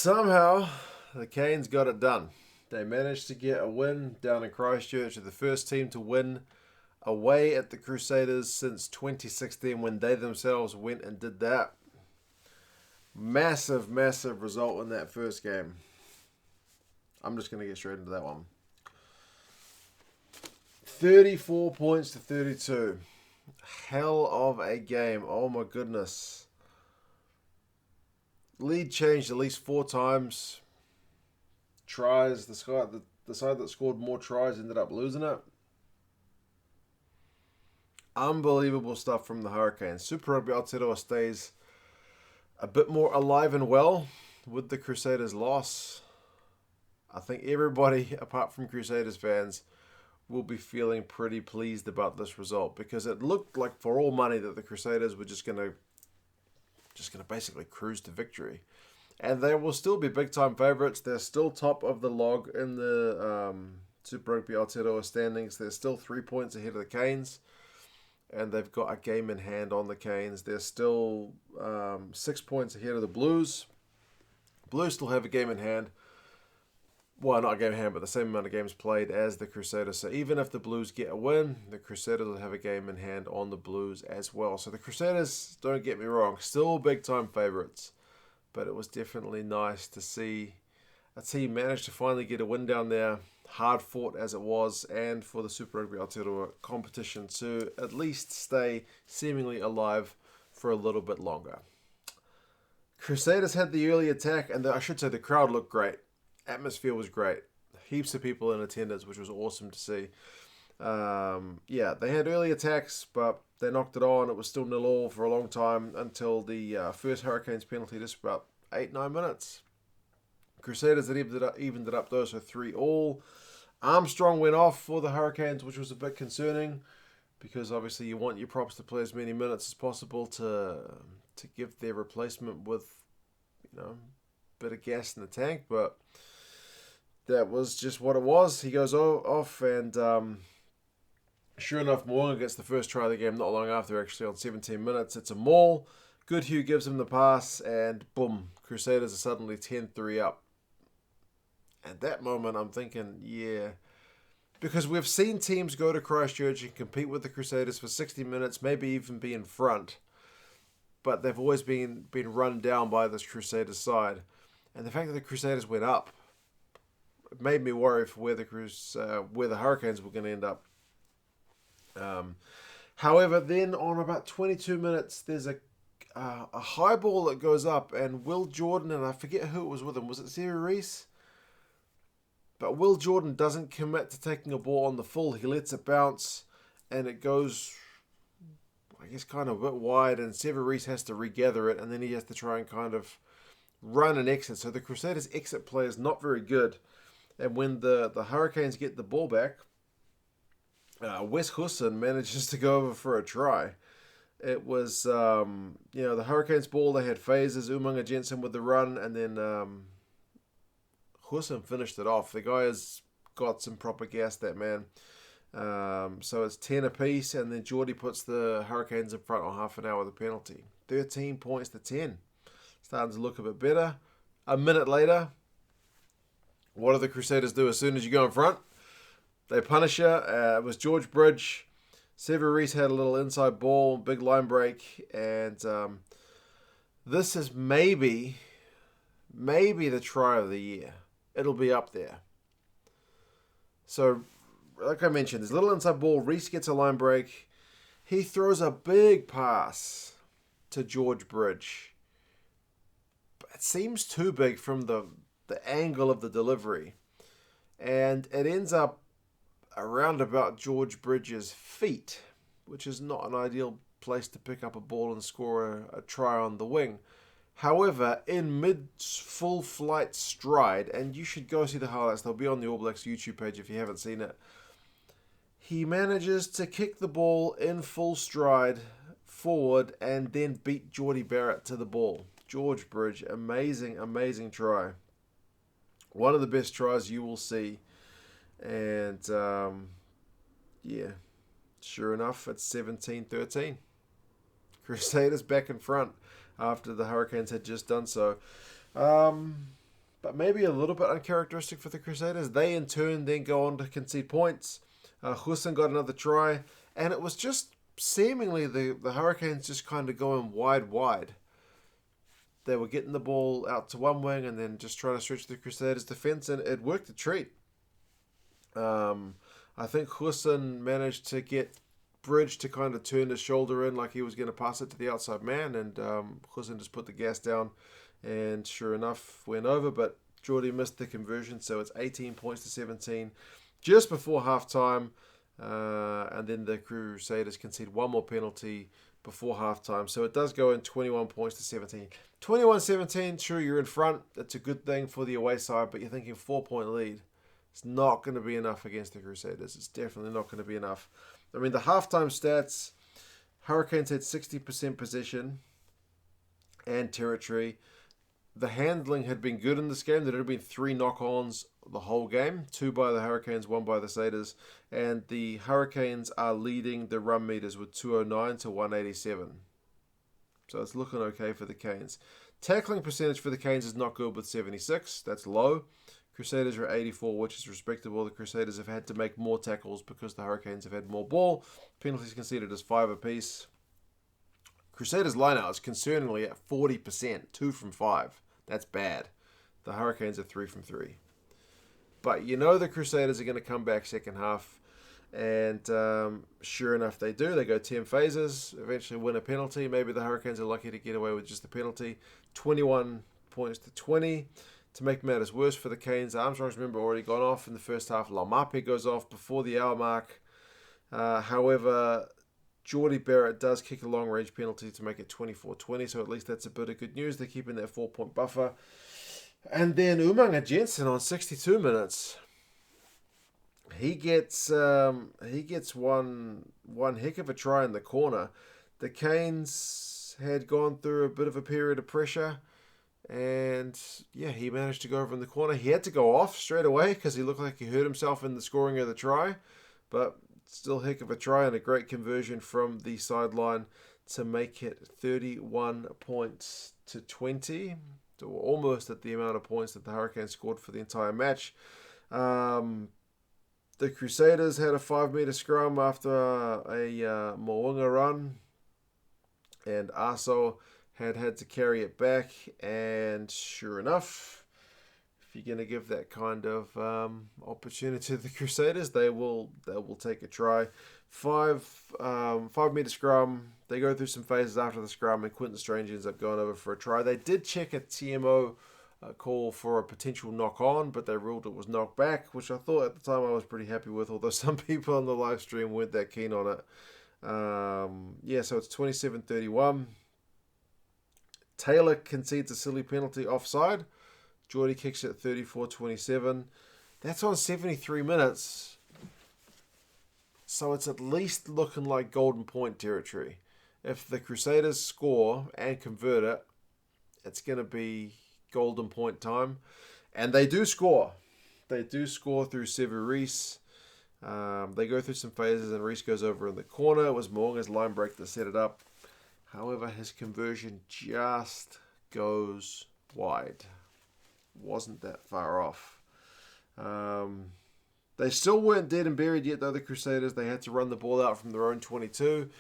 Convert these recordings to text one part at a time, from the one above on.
Somehow, the Canes got it done. They managed to get a win down in Christchurch. They're the first team to win away at the Crusaders since 2016 when they themselves went and did that. Massive, massive result in that first game. I'm just going to get straight into that one. 34 points to 32. Hell of a game. Oh my goodness. Lead changed at least 4 times. Tries. The side that scored more tries ended up losing it. Unbelievable stuff from the Hurricanes. Super Rugby Aotearoa stays a bit more alive and well with the Crusaders' loss. I think everybody, apart from Crusaders fans, will be feeling pretty pleased about this result because it looked like for all money that the Crusaders were just gonna basically cruise to victory, and they will still be big time favourites. They're still top of the log in the Super Rugby Aotearoa standings. They're still 3 points ahead of the Canes, and they've got a game in hand on the Canes. They're still 6 points ahead of the Blues. Blues still have a game in hand. Well, not a game in hand, but the same amount of games played as the Crusaders. So even if the Blues get a win, the Crusaders will have a game in hand on the Blues as well. So the Crusaders, don't get me wrong, still big-time favourites. But it was definitely nice to see a team manage to finally get a win down there, hard-fought as it was, and for the Super Rugby Aotearoa competition to at least stay seemingly alive for a little bit longer. Crusaders had the early attack, and I should say the crowd looked great. Atmosphere was great. Heaps of people in attendance, which was awesome to see. They had early attacks, but they knocked it on. It was still 0-0 for a long time until the first Hurricanes penalty, just about 8-9 minutes. Crusaders had evened it up though, so 3-3. Armstrong went off for the Hurricanes, which was a bit concerning because obviously you want your props to play as many minutes as possible to give their replacement with, a bit of gas in the tank, but that was just what it was. He goes off, and sure enough, Moonga gets the first try of the game not long after, actually, on 17 minutes. It's a maul. Goodhue gives him the pass, and boom, Crusaders are suddenly 10-3 up. At that moment, I'm thinking, yeah, because we've seen teams go to Christchurch and compete with the Crusaders for 60 minutes, maybe even be in front, but they've always been run down by this Crusaders side. And the fact that the Crusaders went up made me worry for where the Hurricanes were going to end up. However, then on about 22 minutes, there's a high ball that goes up, and Will Jordan, and I forget who it was with him. Was it Sarah Reese? But Will Jordan doesn't commit to taking a ball on the full. He lets it bounce, and it goes, I guess, kind of a bit wide, and Sarah Reese has to regather it, and then he has to try and kind of run and exit. So the Crusaders' exit play is not very good. And when the Hurricanes get the ball back, Wes Husson manages to go over for a try. It was, the Hurricanes' ball. They had phases. Umaga Jensen with the run, and then Husson finished it off. The guy has got some proper gas, that man. So it's 10 apiece, and then Geordie puts the Hurricanes in front on half an hour with a penalty. 13 points to 10. Starting to look a bit better. A minute later, what do the Crusaders do as soon as you go in front? They punish you. It was George Bridge. Sever Reese had a little inside ball, big line break, and this is maybe the try of the year. It'll be up there. So, like I mentioned, there's a little inside ball. Reese gets a line break. He throws a big pass to George Bridge. It seems too big from the angle of the delivery. And it ends up around about George Bridge's feet, which is not an ideal place to pick up a ball and score a try on the wing. However, in mid-full flight stride, and you should go see the highlights, they'll be on the All Blacks YouTube page if you haven't seen it, he manages to kick the ball in full stride forward and then beat Geordie Barrett to the ball. George Bridge, amazing, amazing try. One of the best tries you will see. And, sure enough, it's 17-13. Crusaders back in front after the Hurricanes had just done so. but maybe a little bit uncharacteristic for the Crusaders. They in turn then go on to concede points. Hussein got another try, and it was just seemingly the Hurricanes just kind of going wide. They were getting the ball out to one wing and then just trying to stretch the Crusaders' defense, and it worked a treat. I think Hussein managed to get Bridge to kind of turn his shoulder in like he was going to pass it to the outside man, and Hussein just put the gas down, and sure enough went over, but Geordie missed the conversion, so it's 18 points to 17 just before halftime, and then the Crusaders concede one more penalty before halftime, so it does go in 21 points to 17. 21-17, sure, you're in front. That's a good thing for the away side, but you're thinking 4-point lead. It's not going to be enough against the Crusaders. It's definitely not going to be enough. I mean, the halftime stats, Hurricanes had 60% possession and territory. The handling had been good in this game. There had been 3 knock-ons the whole game, 2 by the Hurricanes, 1 by the Crusaders, and the Hurricanes are leading the run meters with 209 to 187. So it's looking okay for the Canes. Tackling percentage for the Canes is not good with 76. That's low. Crusaders are 84, which is respectable. The Crusaders have had to make more tackles because the Hurricanes have had more ball. Penalties conceded as 5 apiece. Crusaders lineout is concerningly at 40%, 2 from 5. That's bad. The Hurricanes are 3 from 3. But you know the Crusaders are going to come back second half. And sure enough, they do. They go 10 phases, eventually win a penalty. Maybe the Hurricanes are lucky to get away with just the penalty. 21 points to 20. To make matters worse for the Canes, Armstrong's remember already gone off in the first half. Laumape goes off before the hour mark. However, Geordie Barrett does kick a long-range penalty to make it 24-20, so at least that's a bit of good news. They're keeping that 4-point buffer. And then Umanga Jensen on 62 minutes. He gets one heck of a try in the corner. The Canes had gone through a bit of a period of pressure. And yeah, he managed to go over in the corner. He had to go off straight away because he looked like he hurt himself in the scoring of the try. But still heck of a try and a great conversion from the sideline to make it 31 points to 20. So we're almost at the amount of points that the Hurricanes scored for the entire match. The Crusaders had a 5-meter scrum after a Mo'unga run. And Aso had to carry it back, and sure enough, if you're going to give that kind of opportunity to the Crusaders, they will take a try. 5-meter scrum. They go through some phases after the scrum, and Quinton Strange ends up going over for a try. They did check a TMO call for a potential knock on, but they ruled it was knocked back, which I thought at the time I was pretty happy with, although some people on the live stream weren't that keen on it. So it's 27-31. Taylor concedes a silly penalty offside. Geordie kicks it 34-27. That's on 73 minutes. So it's at least looking like golden point territory. If the Crusaders score and convert it, it's going to be golden point time. And they do score. They do score through Sevu Reece. They go through some phases and Reece goes over in the corner. It was Morgan's line break that set it up. However, his conversion just goes wide. Wasn't that far off. They still weren't dead and buried yet, though, the Crusaders. They had to run the ball out from their own 22.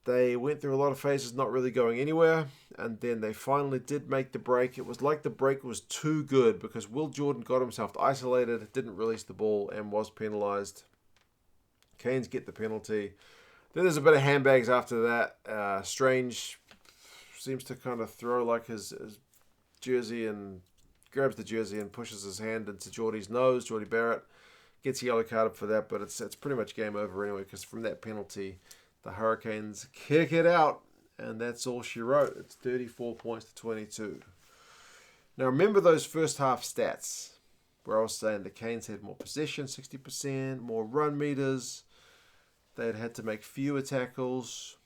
They went through a lot of phases not really going anywhere, and then they finally did make the break. It was like the break was too good because Will Jordan got himself isolated, didn't release the ball, and was penalised. Canes get the penalty. Then there's a bit of handbags after that. Strange seems to kind of throw like his jersey and grabs the jersey and pushes his hand into Geordie's nose. Geordie Barrett gets a yellow card for that, but it's pretty much game over anyway because from that penalty, the Hurricanes kick it out, and that's all she wrote. It's 34 points to 22. Now remember those first half stats where I was saying the Canes had more possession, 60%, more run meters. They'd had to make fewer tackles.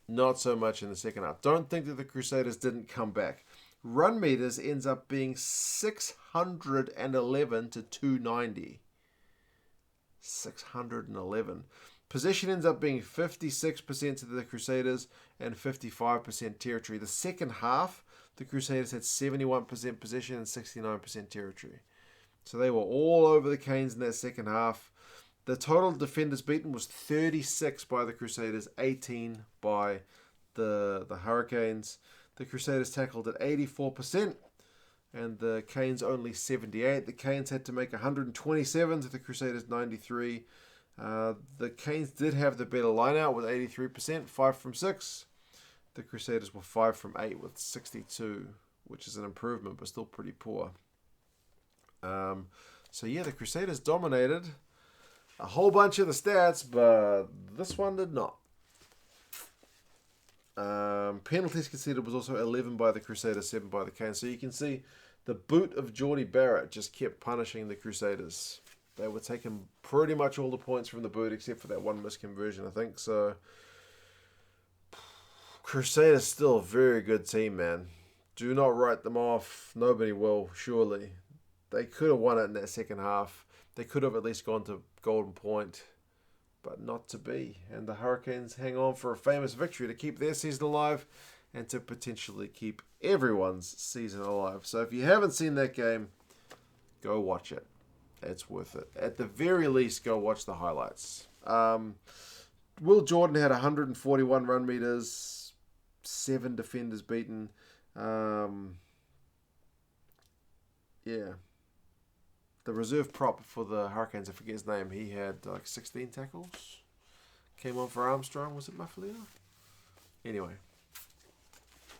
Not so much in the second half. Don't think that the Crusaders didn't come back. Run meters ends up being 611 to 290. 611. Possession ends up being 56% to the Crusaders and 55% territory. The second half, the Crusaders had 71% possession and 69% territory. So they were all over the Canes in that second half. The total defenders beaten was 36 by the Crusaders, 18 by the Hurricanes. The Crusaders tackled at 84%, and the Canes only 78. The Canes had to make 127 to the Crusaders 93. The Canes did have the better line-out with 83%, 5 from 6. The Crusaders were 5 from 8 with 62, which is an improvement, but still pretty poor. So yeah, the Crusaders dominated a whole bunch of the stats, but this one did not. Penalties conceded was also 11 by the Crusaders, 7 by the Canes. So you can see the boot of Geordie Barrett just kept punishing the Crusaders. They were taking pretty much all the points from the boot except for that one misconversion, I think. So Crusaders still a very good team, man. Do not write them off. Nobody will, surely. They could have won it in that second half. They could have at least gone to Golden Point, but not to be. And the Hurricanes hang on for a famous victory to keep their season alive and to potentially keep everyone's season alive. So if you haven't seen that game, go watch it. It's worth it. At the very least, go watch the highlights. Will Jordan had 141 run meters, 7 defenders beaten. Yeah. The reserve prop for the Hurricanes, I forget his name, he had like 16 tackles. Came on for Armstrong. Was it Mafalina? Anyway.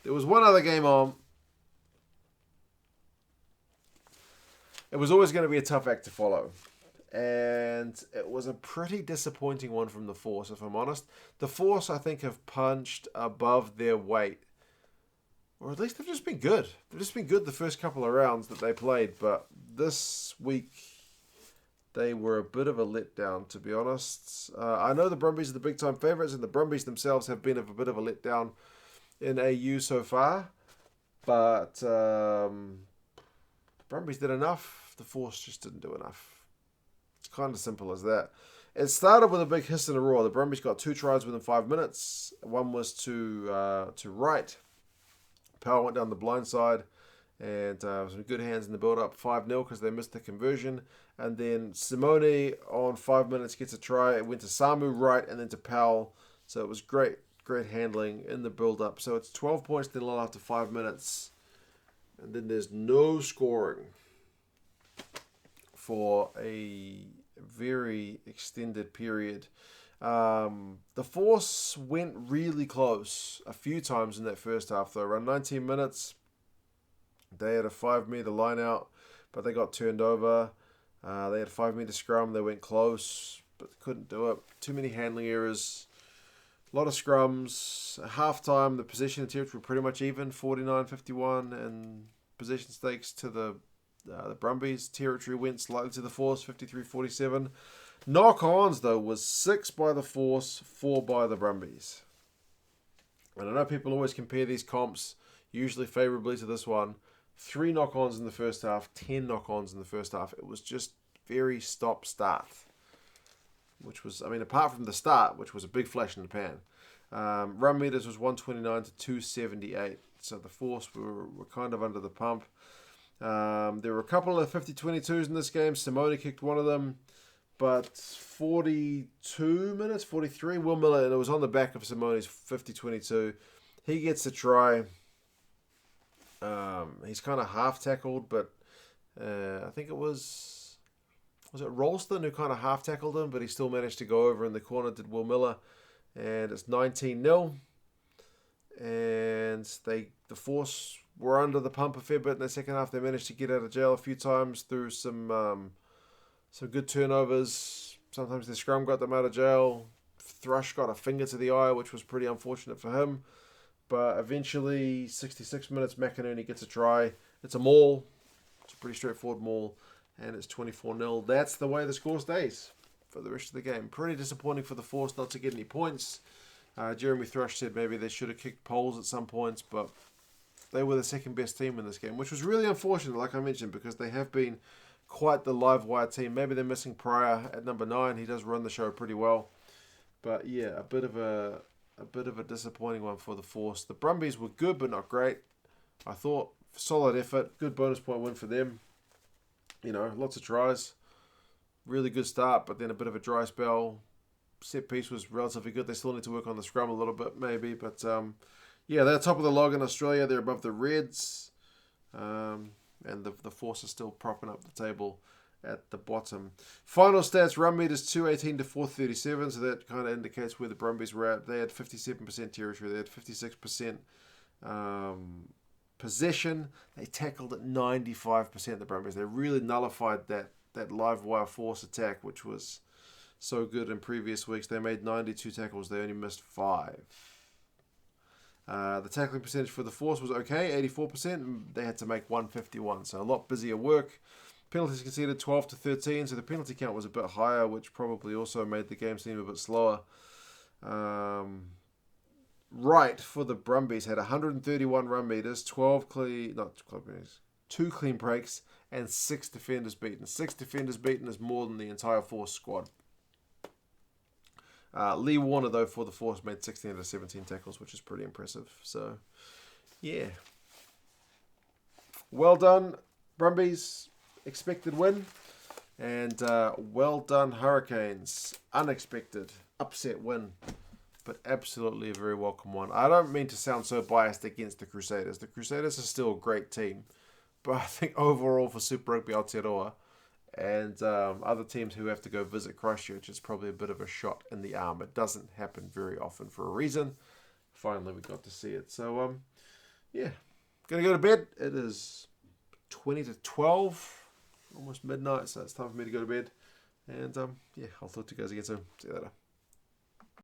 There was one other game on. It was always going to be a tough act to follow. And it was a pretty disappointing one from the Force, if I'm honest. The Force, I think, have punched above their weight. Or at least they've just been good. They've just been good the first couple of rounds that they played. But this week, they were a bit of a letdown, to be honest. I know the Brumbies are the big-time favourites, and the Brumbies themselves have been a bit of a letdown in AU so far. But the Brumbies did enough. The Force just didn't do enough. It's kind of simple as that. It started with a big hiss and a roar. The Brumbies got 2 tries within 5 minutes. One was to right. Powell went down the blind side, and some good hands in the build-up, 5-0 because they missed the conversion. And then Simone on 5 minutes gets a try. It went to Samu right and then to Powell. So it was great handling in the build-up. So it's 12 points to nil after 5 minutes. And then there's no scoring for a very extended period. The Force went really close a few times in that first half, though. Around 19 minutes, they had a 5-meter line out, but they got turned over. They had a 5-meter scrum. They went close, but couldn't do it. Too many handling errors. A lot of scrums. At halftime, the possession and territory were pretty much even, 49-51, and possession stakes to the Brumbies. Territory went slightly to the Force, 53-47. Knock-ons, though, was 6 by the Force, 4 by the Brumbies. And I know people always compare these comps, usually favourably to this one. 3 knock-ons in the first half, 10 knock-ons in the first half. It was just very stop-start. Which was, apart from the start, which was a big flash in the pan. Run meters was 129 to 278. So the Force were kind of under the pump. There were a couple of 50-22s in this game. Simone kicked one of them. But 42 minutes, 43, Will Miller, and it was on the back of Simone's 50-22. He gets a try. He's kind of half-tackled, but I think it was it Ralston who kind of half-tackled him, but he still managed to go over in the corner, did Will Miller. And it's 19-0. And the Force were under the pump a fair bit in the second half. They managed to get out of jail a few times through some good turnovers. Sometimes the scrum got them out of jail. Thrush got a finger to the eye, which was pretty unfortunate for him. But eventually, 66 minutes, McInerney gets a try. It's a maul. It's a pretty straightforward maul. And it's 24-0. That's the way the score stays for the rest of the game. Pretty disappointing for the Force not to get any points. Jeremy Thrush said maybe they should have kicked poles at some points, but they were the second best team in this game, which was really unfortunate, like I mentioned, because they have been quite the live wire team. Maybe they're missing Pryor at number 9. He does run the show pretty well. But yeah, a bit of a disappointing one for the Force. The Brumbies were good but not great. I thought solid effort, good bonus point win for them. Lots of tries, really good start, but then a bit of a dry spell. Set piece was relatively good. They still need to work on the scrum a little bit, maybe, but they're top of the log in Australia. They're above the Reds, and the Force is still propping up the table at the bottom. Final stats: run meters 218 to 437. So that kind of indicates where the Brumbies were at. They had 57% territory. They had 56% possession. They tackled at 95%. The Brumbies. They really nullified that live wire Force attack, which was so good in previous weeks. They made 92 tackles. They only missed 5. The tackling percentage for the Force was okay, 84%. And they had to make 151, so a lot busier work. Penalties conceded 12 to 13, so the penalty count was a bit higher, which probably also made the game seem a bit slower. Wright for the Brumbies had 131 run meters, 2 clean breaks, and 6 defenders beaten. 6 defenders beaten is more than the entire Force squad. Lee Warner, though, for the Force made 16 out of 17 tackles, which is pretty impressive. So, yeah. Well done, Brumbies. Expected win. And well done, Hurricanes. Unexpected. Upset win. But absolutely a very welcome one. I don't mean to sound so biased against the Crusaders. The Crusaders are still a great team. But I think overall for Super Rugby Aotearoa and other teams who have to go visit Christchurch, it's probably a bit of a shot in the arm. It doesn't happen very often for a reason. Finally, we got to see it. So, going to go to bed. It is 20 to 12. Almost midnight, so it's time for me to go to bed. And, I'll talk to you guys again soon. See you later.